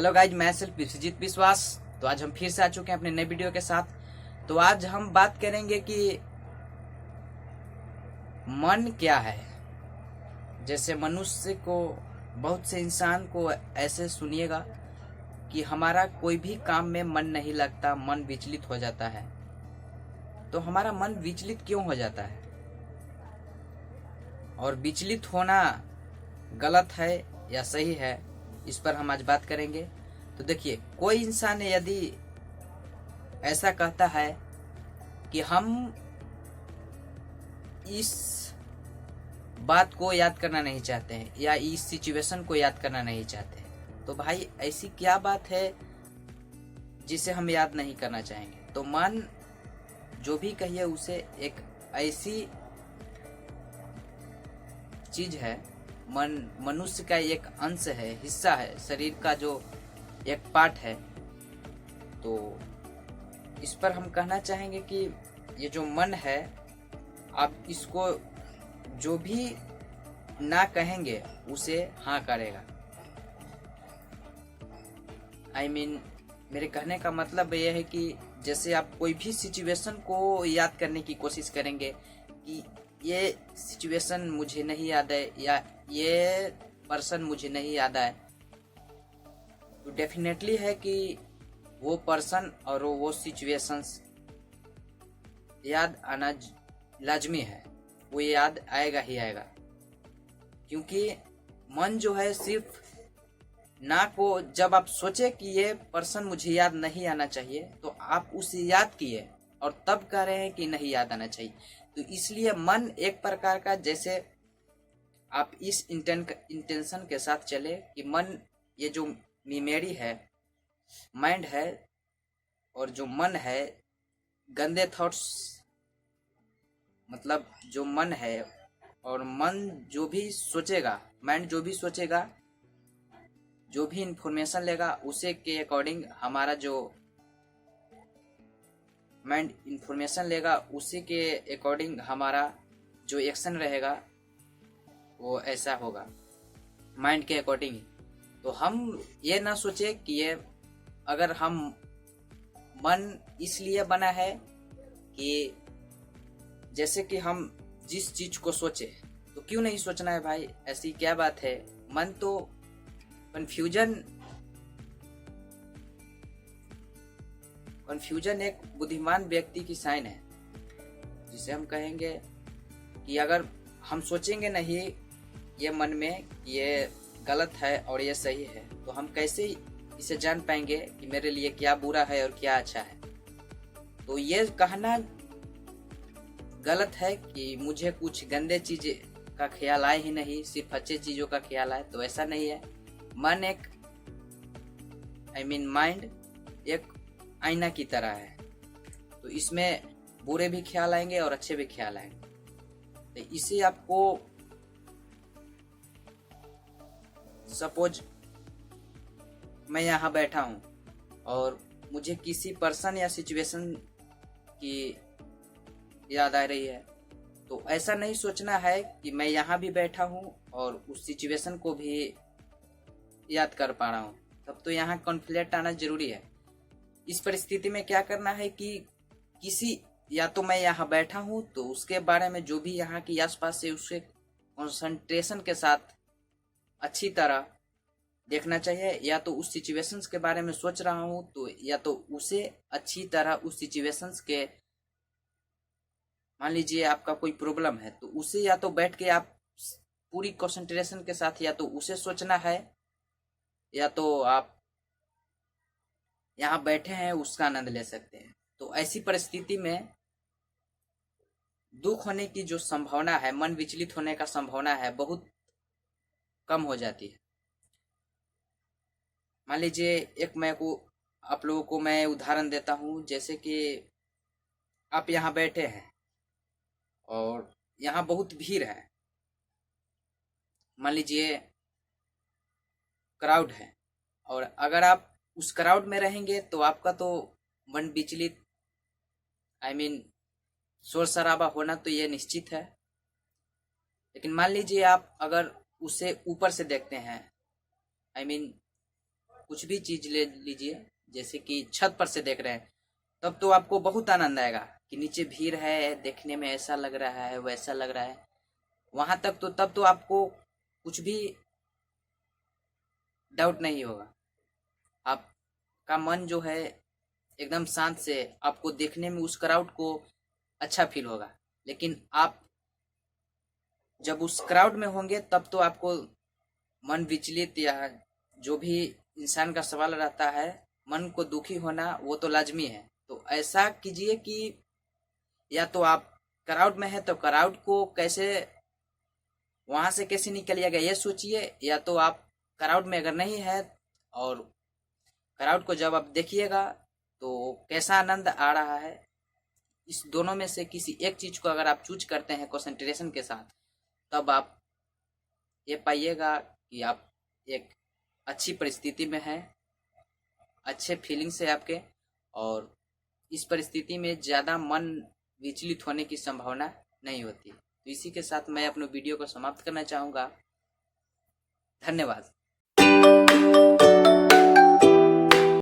Hello guys, मैं सिर्फ विश्वजीत विश्वास। तो आज हम फिर से आ चुके हैं अपने नए वीडियो के साथ। तो आज हम बात करेंगे कि मन क्या है। जैसे मनुष्य को, बहुत से इंसान को ऐसे सुनिएगा कि हमारा कोई भी काम में मन नहीं लगता, मन विचलित हो जाता है। तो हमारा मन विचलित क्यों हो जाता है और विचलित होना गलत है या सही है, इस पर हम आज बात करेंगे। तो देखिए, कोई इंसान यदि ऐसा कहता है कि हम इस बात को याद करना नहीं चाहते हैं या इस सिचुएशन को याद करना नहीं चाहते हैं, तो भाई ऐसी क्या बात है जिसे हम याद नहीं करना चाहेंगे। तो मन जो भी कहिए उसे एक ऐसी चीज है, मन मनुष्य का एक अंश है, हिस्सा है, शरीर का जो एक पार्ट है। तो इस पर हम कहना चाहेंगे कि ये जो मन है, आप इसको जो भी ना कहेंगे उसे हाँ करेगा। मेरे कहने का मतलब यह है कि जैसे आप कोई भी सिचुएशन को याद करने की कोशिश करेंगे कि ये सिचुएशन मुझे नहीं याद है या ये पर्सन मुझे नहीं याद है, तो डेफिनेटली है कि वो पर्सन और वो सिचुएशंस याद आना लाजमी है, वो याद आएगा ही आएगा। क्योंकि मन जो है, सिर्फ ना को जब आप सोचे कि ये पर्सन मुझे याद नहीं आना चाहिए, तो आप उसे याद किए और तब कह रहे हैं कि नहीं याद आना चाहिए। तो इसलिए मन एक प्रकार का, जैसे आप इस इंटेंशन के साथ चले कि मन, ये जो मेमोरी है, माइंड है, और जो मन है, गंदे थॉट्स, मतलब जो मन है और मन जो भी सोचेगा, माइंड जो भी सोचेगा, जो भी इंफॉर्मेशन लेगा, उसे के अकॉर्डिंग हमारा जो माइंड इंफॉर्मेशन लेगा, उसी के अकॉर्डिंग हमारा जो एक्शन रहेगा वो ऐसा होगा, माइंड के अकॉर्डिंग ही। तो हम ये ना सोचे कि ये, अगर हम मन इसलिए बना है कि जैसे कि हम जिस चीज को सोचे, तो क्यों नहीं सोचना है भाई, ऐसी क्या बात है। मन तो कंफ्यूजन एक बुद्धिमान व्यक्ति की साइन है, जिसे हम कहेंगे कि अगर हम सोचेंगे नहीं ये मन में कि ये गलत है और ये सही है, तो हम कैसे इसे जान पाएंगे कि मेरे लिए क्या बुरा है और क्या अच्छा है। तो ये कहना गलत है कि मुझे कुछ गंदे चीज का ख्याल आए ही नहीं, सिर्फ अच्छे चीजों का ख्याल आए, तो ऐसा नहीं है। मन एक माइंड एक आईना की तरह है, तो इसमें बुरे भी ख्याल आएंगे और अच्छे भी ख्याल आएंगे। तो इसे आपको, सपोज मैं यहाँ बैठा हूँ और मुझे किसी पर्सन या सिचुएशन की याद आ रही है, तो ऐसा नहीं सोचना है कि मैं यहाँ भी बैठा हूँ और उस सिचुएशन को भी याद कर पा रहा हूँ, तब तो यहाँ कॉन्फ्लिक्ट आना जरूरी है। इस परिस्थिति में क्या करना है कि किसी, या तो मैं यहाँ बैठा हूँ तो उसके बारे में जो भी यहाँ की आसपास है उसे कंसंट्रेशन के साथ अच्छी तरह देखना चाहिए, या तो उस सिचुएशंस के बारे में सोच रहा हूँ तो या तो उसे अच्छी तरह उस सिचुएशंस के, मान लीजिए आपका कोई प्रॉब्लम है तो उसे या तो बैठ के आप पूरी कंसंट्रेशन के साथ या तो उसे सोचना है, या तो आप यहाँ बैठे हैं उसका आनंद ले सकते हैं। तो ऐसी परिस्थिति में दुख होने की जो संभावना है, मन विचलित होने का संभावना है, बहुत कम हो जाती है। मान लीजिए आप लोगों को मैं उदाहरण देता हूँ, जैसे कि आप यहाँ बैठे हैं और यहाँ बहुत भीड़ है, मान लीजिए क्राउड है, और अगर आप उस क्राउड में रहेंगे तो आपका तो मन विचलित, शोर शराबा होना तो ये निश्चित है। लेकिन मान लीजिए आप अगर उसे ऊपर से देखते हैं, कुछ भी चीज ले लीजिए, जैसे कि छत पर से देख रहे हैं, तब तो आपको बहुत आनंद आएगा कि नीचे भीड़ है, देखने में ऐसा लग रहा है, वैसा लग रहा है। वहां तक तो तब तो आपको कुछ भी डाउट नहीं होगा। आपका मन जो है एकदम शांत से, आपको देखने में उस क्राउड को अच्छा फील होगा। लेकिन आप जब उस क्राउड में होंगे तब तो आपको मन विचलित या जो भी इंसान का सवाल रहता है, मन को दुखी होना, वो तो लाजमी है। तो ऐसा कीजिए कि या तो आप क्राउड में है तो क्राउड को कैसे, वहां से कैसे निकलिएगा ये सोचिए, या तो आप क्राउड में अगर नहीं है और क्राउड को जब आप देखिएगा तो कैसा आनंद आ रहा है, इस दोनों में से किसी एक चीज को अगर आप चूज करते हैं कंसंट्रेशन के साथ, तब आप ये पाइएगा कि आप एक अच्छी परिस्थिति में हैं, अच्छे फीलिंग्स है आपके, और इस परिस्थिति में ज़्यादा मन विचलित होने की संभावना नहीं होती। तो इसी के साथ मैं अपने वीडियो को समाप्त करना चाहूँगा। धन्यवाद।